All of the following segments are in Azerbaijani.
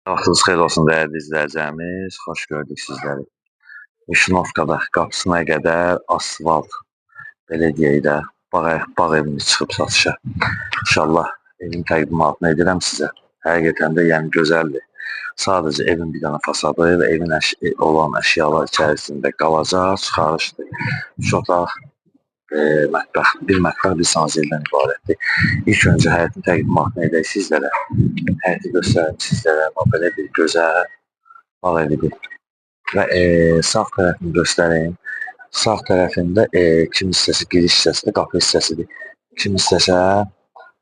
Vaxtınız xeyir olsun dəyərli izləyicilərimiz, xoş gördük sizləri. Vişnovkada qapısına qədər asfalt, belə deyək də, bağ evimiz çıxıb satışa. İnşallah evin təqdimatını edirəm sizə. Həqiqətən də yəni gözəldir. Sadəcə evin bir dənə fasadı və evin olan əşyalar içərisində qalacaq, çıxarışdır. Üç otaq, mətbəx, bir mətbəx, bir sanzeldən ibarətdir. İlk öncə həyətin təqdimatını edək sizlərə. Həyəti göstərim sizlərə, belə bir gözəl bağ evidir. Və sağ tərəfini göstəreyim. Sağ tərəfində kim hissəsi, giriş hissəsidir, qapı hissəsidir. Kim hissəsə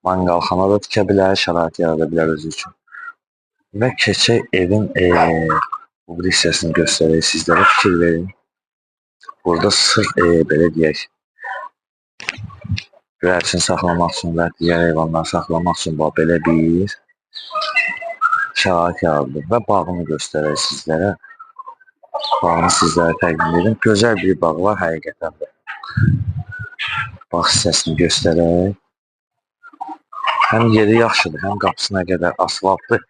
manqalxana da tikə bilər, şərait yarada bilər özü üçün. Və keçək evin bu bir hissəsini göstərək sizlərə, fikir verin. Burada sırf belə deyək, göyərçin saxlamaq üçün və digər heyvanları saxlamaq üçün belə bir şərait yaradır. Və bağını göstərək sizlərə. Bağını sizlərə təqdim edim. Gözəl bir bağ var həqiqətən də. Bağ hissəsini göstərək. Həm yeri yaxşıdır, həm qapısına qədər asfaltdır.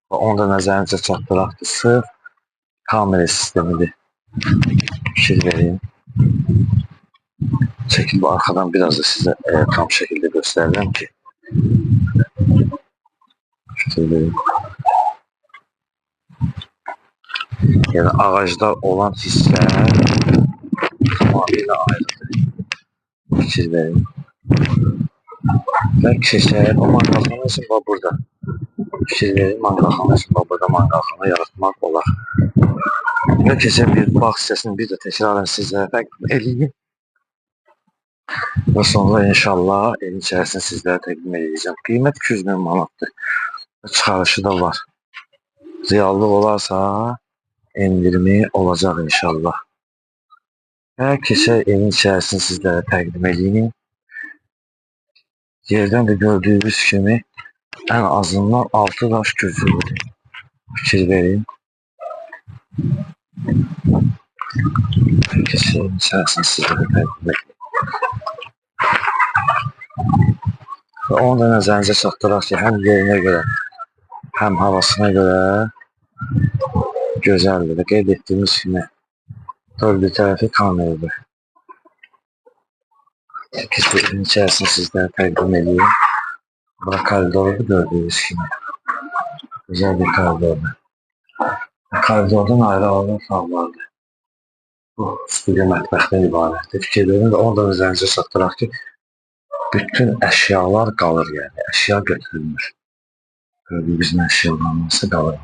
Və onu da nəzərinizə çatdıraqdır. Sırf kamera sistemidir. Fikir verin. Çəkilib arxadan biraz da sizə tam şəkildə göstərirəm ki. Fikir verin. Yəni ağaclar olan hissə tamamilə ayrıdır. Fikir verin. Və keçək, o manqalxana üçün burada. Fikir verin, manqalxana üçün burada manqalxana yaratmaq olar. Və keçək bir bağ hissəsini bir də təkrarən sizlərə təqdim edeyim. Və sonra inşallah evin içərisini sizlərə təqdim edəcəm. Qiymət 200.000 manatdır. Çıxarışı da var. Reallıq olarsa endirimi olacaq inşallah. Və keçək evin içərisini sizlərə təqdim edeyim. Yerdən də gördüyünüz kimi ən azından 6 daş gözüdür. Fikir verin. Keçək evin içərisini sizlərə təqdim edeyim. Və onu da nəzərinizə çatdıraq ki, həm yerinə görə, həm havasına görə gözəldir və qeyd etdiyimiz kimi dörd bir tərəfi kameradır. Keçin içərisini sizlərə təqdim edeyim. Bura koridorda gördüyünüz kimi gözəl bir koridordur. Koridordan ayrı otaqlardır. Bu studiya mətbəxdən ibarətdir. Fikir verin və onu da nəzərinizə çatdıraq ki, bütün əşyalar qalır, yəni əşya götürülmür. Gördüyünüz əşyalarımızı qalır.